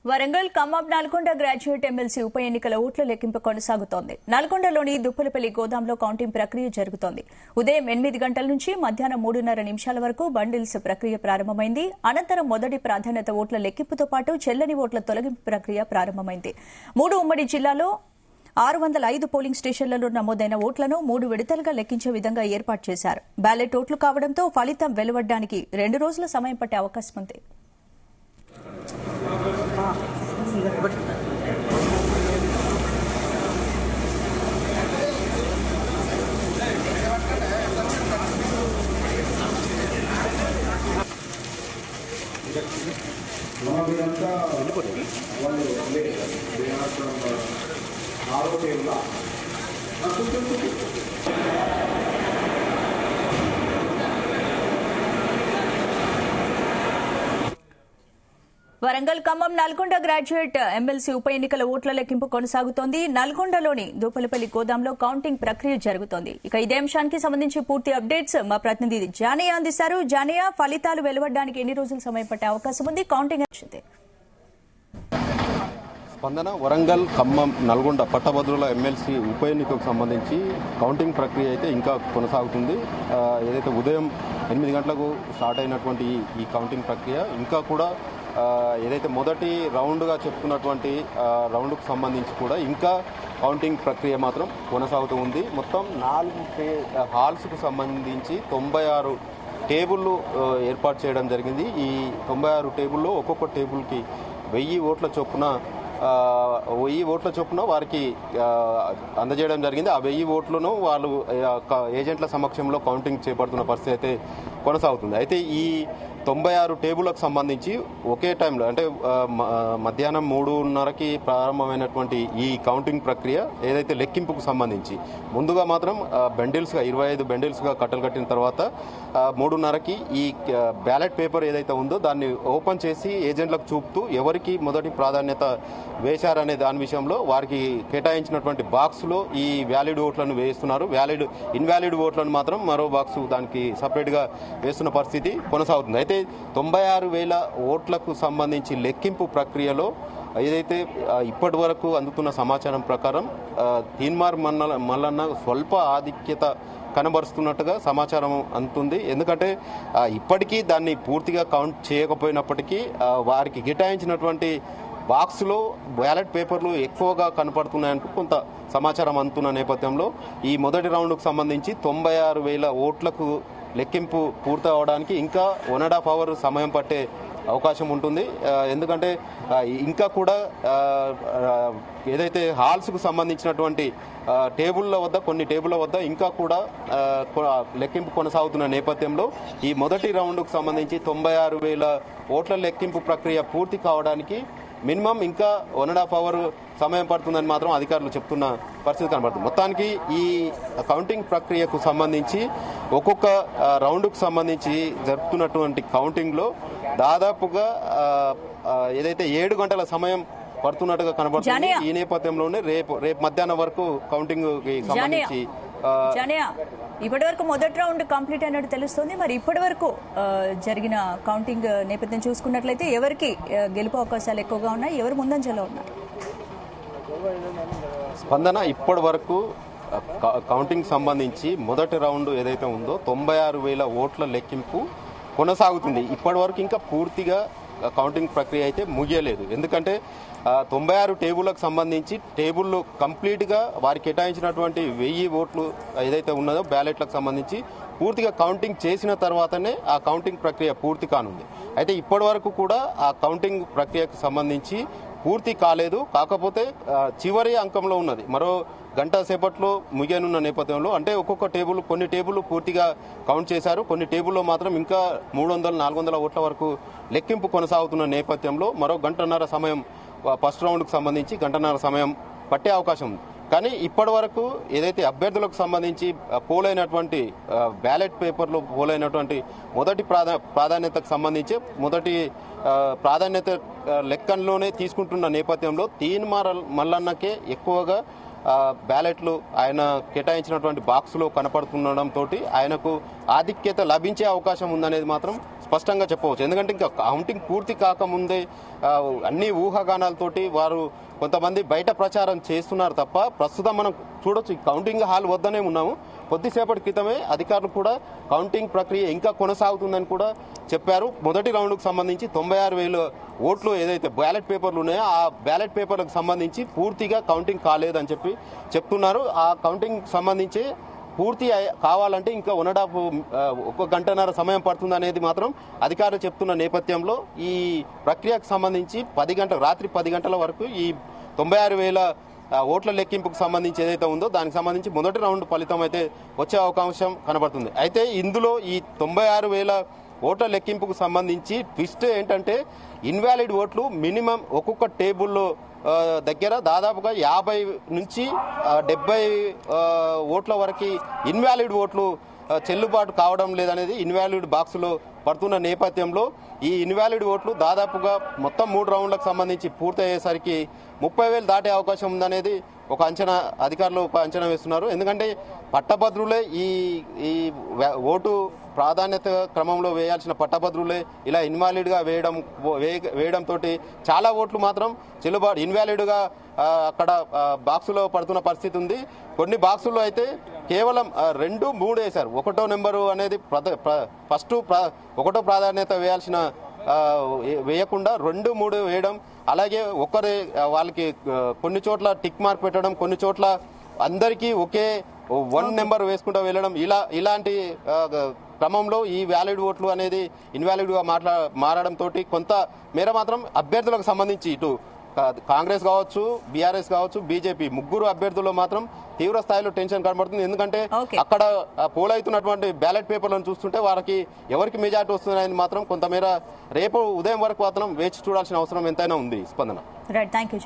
Warangal Khammam Nalgonda graduate MLC ఉప ఎన్నికల ఓట్ల లెక్కింపు కొనసాగుతోంది. నల్గొండలోని దుప్పలపల్లి గోదాంలో కౌంటింగ్ ప్రక్రియ జరుగుతోంది. ఉదయం 8 గంటల నుంచి మధ్యాహ్నం 3:30 నిమిషాల వరకు బండిల్స్ ప్రక్రియ ప్రారంభమైంది. అనంతరం మొదటి ప్రాధాన్యత ఓట్ల లెక్కింపుతో పాటు చెల్లని ఓట్ల తొలగింపు ప్రక్రియ ప్రారంభమైంది. 3 ఉమ్మడి జిల్లాలో 605 పోలింగ్ స్టేషన్లలో నమోదైన ఓట్లను 3 విడతలుగా లెక్కించే విధంగా ఏర్పాటు చేశారు. బ్యాలెట్ ఓట్లు కావడంతో ఫలితం వెలువడడానికి 2 రోజుల సమయం పట్టే అవకాశం ఉంది. వరంగల్ ఖమ్మం నల్గొండ గ్రాడ్యుయేట్ ఎమ్మెల్సీ ఉప ఎన్నికల ఓట్ల లెక్కింపు కొనసాగుతోంది. నల్గొండలోని దూపలపల్లి గోదాంలో కౌంటింగ్ ప్రక్రియ జరుగుతోంది. ఇక ఇదే అంశానికి సంబంధించి పూర్తి అప్డేట్స్ మా ప్రతినిధి జానియా అందిస్తారు. జానియా, ఫలితాలు వెలువడడానికి ఎన్ని రోజులు సమయం పట్టే అవకాశం ఉంది? కౌంటింగ్ స్పందన. వరంగల్ ఖమ్మం నల్గొండ పట్టభద్రుల ఎమ్మెల్సీ ఉప ఎన్నికకు సంబంధించి కౌంటింగ్ ప్రక్రియ అయితే ఇంకా కొనసాగుతుంది. ఏదైతే ఉదయం 8 గంటలకు స్టార్ట్ అయినటువంటి ఈ కౌంటింగ్ ప్రక్రియ ఇంకా కూడా ఏదైతే మొదటి రౌండ్గా చెప్తున్నటువంటి రౌండ్కు సంబంధించి కూడా ఇంకా కౌంటింగ్ ప్రక్రియ మాత్రం కొనసాగుతూ ఉంది. మొత్తం 4 హాల్స్కు సంబంధించి 96 టేబుళ్లు ఏర్పాటు చేయడం జరిగింది. ఈ 96 టేబుల్లో ఒక్కొక్క టేబుల్కి 1000 ఓట్ల చొప్పున వారికి అందజేయడం జరిగింది. ఆ 1000 ఓట్లను వాళ్ళు ఏజెంట్ల సమక్షంలో కౌంటింగ్ చేపడుతున్న పరిస్థితి అయితే కొనసాగుతుంది. అయితే ఈ 96 టేబుల్లకు సంబంధించి ఒకే టైంలో అంటే మధ్యాహ్నం 3:30కి ప్రారంభమైనటువంటి ఈ కౌంటింగ్ ప్రక్రియ ఏదైతే లెక్కింపుకు సంబంధించి ముందుగా మాత్రం బెండిల్స్గా 25 బెండిల్స్గా కట్టలు కట్టిన తర్వాత 3:30కి ఈ బ్యాలెట్ పేపర్ ఏదైతే ఉందో దాన్ని ఓపెన్ చేసి ఏజెంట్లకు చూపుతూ ఎవరికి మొదటి ప్రాధాన్యత వేశారనే దాని విషయంలో వారికి కేటాయించినటువంటి బాక్స్లో ఈ వ్యాలిడ్ ఓట్లను వేస్తున్నారు. ఇన్వాలిడ్ ఓట్లను మాత్రం మరో బాక్స్ దానికి సపరేట్గా వేస్తున్న పరిస్థితి కొనసాగుతుంది. అయితే 96,000 ఓట్లకు సంబంధించి లెక్కింపు ప్రక్రియలో ఏదైతే ఇప్పటి వరకు అందుతున్న సమాచారం ప్రకారం తీన్మార్ మల్లన్న స్వల్ప ఆధిక్యత కనబరుస్తున్నట్టుగా సమాచారం అందుతుంది. ఎందుకంటే ఇప్పటికీ దాన్ని పూర్తిగా కౌంట్ చేయకపోయినప్పటికీ వారికి కేటాయించినటువంటి బాక్స్లో బ్యాలెట్ పేపర్లు ఎక్కువగా కనపడుతున్నాయంటూ కొంత సమాచారం అందుతున్న నేపథ్యంలో ఈ మొదటి రౌండ్కు సంబంధించి 96,000 ఓట్లకు లెక్కింపు పూర్తి అవడానికి ఇంకా 1.5 అవర్ సమయం పట్టే అవకాశం ఉంటుంది. ఎందుకంటే ఇంకా కూడా ఏదైతే హాల్స్కు సంబంధించినటువంటి కొన్ని టేబుల్ల వద్ద ఇంకా కూడా లెక్కింపు కొనసాగుతున్న నేపథ్యంలో ఈ మొదటి రౌండ్కు సంబంధించి 96,000 ఓట్ల లెక్కింపు ప్రక్రియ పూర్తి కావడానికి మినిమం ఇంకా 1.5 అవర్ సమయం పడుతుందని మాత్రం అధికారులు చెప్తున్న పరిస్థితి కనబడుతుంది. మొత్తానికి ఈ కౌంటింగ్ ప్రక్రియకు సంబంధించి ఒక్కొక్క రౌండ్కు సంబంధించి జరుపుతున్నటువంటి కౌంటింగ్లో దాదాపుగా ఏదైతే 7 గంటల సమయం పడుతున్నట్టుగా కనబడుతుంది. ఈ నేపథ్యంలోనే రేపు మధ్యాహ్నం వరకు కౌంటింగ్ సంబంధించి ఇప్పటి వరకు మొదటి రౌండ్ కంప్లీట్ అయినట్టు తెలుస్తుంది. మరి ఇప్పటి వరకు జరిగిన కౌంటింగ్ నేపథ్యం చూసుకున్నట్లయితే ఎవరికి గెలుపు అవకాశాలు ఎక్కువగా ఉన్నాయి, ఎవరు ముందంజలో ఉన్నారు? స్పందన, ఇప్పటి వరకు కౌంటింగ్ సంబంధించి మొదటి రౌండ్ ఏదైతే ఉందో 96,000 ఓట్ల లెక్కింపు కొనసాగుతుంది. ఇప్పటి వరకు ఇంకా పూర్తిగా కౌంటింగ్ ప్రక్రియ అయితే ముగియలేదు. ఎందుకంటే 96 టేబుల్లకు సంబంధించి టేబుల్లు కంప్లీట్గా వారికి కేటాయించినటువంటి 1000 ఓట్లు ఏదైతే ఉన్నదో బ్యాలెట్లకు సంబంధించి పూర్తిగా కౌంటింగ్ చేసిన తర్వాతనే ఆ కౌంటింగ్ ప్రక్రియ పూర్తి కానుంది. అయితే ఇప్పటి వరకు కూడా ఆ కౌంటింగ్ ప్రక్రియకు సంబంధించి పూర్తి కాలేదు. కాకపోతే చివరి అంకంలో ఉన్నది. మరో గంట సేపట్లో ముగియనున్న నేపథ్యంలో అంటే ఒక్కొక్క కొన్ని టేబుల్ పూర్తిగా కౌంట్ చేశారు. కొన్ని టేబుల్లో మాత్రం ఇంకా 300-400 ఓట్ల వరకు లెక్కింపు కొనసాగుతున్న నేపథ్యంలో మరో గంటన్నర సమయం ఫస్ట్ రౌండ్కు సంబంధించి గంటన్నర సమయం పట్టే అవకాశం ఉంది. కానీ ఇప్పటి వరకు ఏదైతే అభ్యర్థులకు సంబంధించి పోలైనటువంటి బ్యాలెట్ పేపర్లో పోలైనటువంటి మొదటి ప్రాధాన్యతకు సంబంధించి మొదటి ప్రాధాన్యత లెక్కల్లోనే తీసుకుంటున్న నేపథ్యంలో తీన్మార్ మల్లన్నకే ఎక్కువగా బ్యాలెట్లు ఆయన కేటాయించినటువంటి బాక్సులో కనపడుతుండడంతో ఆయనకు ఆధిక్యత లభించే అవకాశం ఉందనేది మాత్రం స్పష్టంగా చెప్పవచ్చు. ఎందుకంటే ఇంకా కౌంటింగ్ పూర్తి కాకముందే అన్ని ఊహాగానాలతోటి వారు కొంతమంది బయట ప్రచారం చేస్తున్నారు తప్ప ప్రస్తుతం మనం చూడొచ్చు కౌంటింగ్ హాల్ వద్దనే ఉన్నాము. కొద్దిసేపటి క్రితమే అధికారులు కూడా కౌంటింగ్ ప్రక్రియ ఇంకా కొనసాగుతుందని కూడా చెప్పారు. మొదటి రౌండ్కు సంబంధించి 96,000 ఓట్లు ఏదైతే బ్యాలెట్ పేపర్లు ఉన్నాయో ఆ బ్యాలెట్ పేపర్లకు సంబంధించి పూర్తిగా కౌంటింగ్ కాలేదని చెప్తున్నారు. ఆ కౌంటింగ్ సంబంధించి పూర్తి కావాలంటే ఇంకా 1 గంటన్నర సమయం పడుతుంది అనేది మాత్రం అధికారులు చెప్తున్న నేపథ్యంలో ఈ ప్రక్రియకు సంబంధించి రాత్రి 10 గంటల వరకు ఈ 96,000 ఓట్ల లెక్కింపుకు సంబంధించి ఏదైతే ఉందో దానికి సంబంధించి మొదటి రౌండ్ ఫలితం అయితే వచ్చే అవకాశం కనబడుతుంది. అయితే ఇందులో ఈ 96,000 ఓట్ల లెక్కింపుకు సంబంధించి ట్విస్ట్ ఏంటంటే ఇన్వాలిడ్ ఓట్లు మినిమం ఒక్కొక్క టేబుల్లో దగ్గర దాదాపుగా 50 నుంచి 70 ఓట్ల వరకు ఇన్వాలిడ్ ఓట్లు చెల్లుబాటు కావడం లేదనేది ఇన్వాలిడ్ బాక్సులో పడుతున్న నేపథ్యంలో ఈ ఇన్వాలిడ్ ఓట్లు దాదాపుగా మొత్తం 3 రౌండ్లకు సంబంధించి పూర్తయ్యేసరికి 30,000 దాటే అవకాశం ఉందనేది అధికారులు ఒక అంచనా వేస్తున్నారు. ఎందుకంటే పట్టభద్రులే ఈ ఓటు ప్రాధాన్యత క్రమంలో వేయాల్సిన పట్టభద్రులే ఇలా ఇన్వాలిడ్గా వేయడంతో చాలా ఓట్లు మాత్రం చెల్లుబాటు ఇన్వాలిడ్గా అక్కడ బాక్సులో పడుతున్న పరిస్థితి ఉంది. కొన్ని బాక్సుల్లో అయితే కేవలం 2, 3 వేశారు. 1వ నెంబరు అనేది ఫస్ట్ 1వ ప్రాధాన్యత వేయకుండా 2, 3 వేయడం, అలాగే వాళ్ళకి కొన్ని చోట్ల టిక్ మార్క్ పెట్టడం, కొన్ని చోట్ల అందరికీ ఒకే 1 నెంబర్ వేసుకుంటూ వెళ్ళడం, ఇలాంటి క్రమంలో ఈ వ్యాలిడ్ ఓట్లు అనేది ఇన్వాలిడ్గా మారడంతో కొంత మేర మాత్రం అభ్యర్థులకు సంబంధించి ఇటు కాంగ్రెస్ కావచ్చు, బీఆర్ఎస్ కావచ్చు, బీజేపీ ముగ్గురు అభ్యర్థుల్లో మాత్రం తీవ్ర స్థాయిలో టెన్షన్ కనబడుతుంది. ఎందుకంటే అక్కడ పోల్ అవుతున్నటువంటి బ్యాలెట్ పేపర్లను చూస్తుంటే వారికి ఎవరికి మెజార్టీ వస్తుందని మాత్రం కొంతమేర రేపు ఉదయం వరకు మాత్రం వేచి చూడాల్సిన అవసరం ఎంతైనా ఉంది. స్పందన. Right, thank you.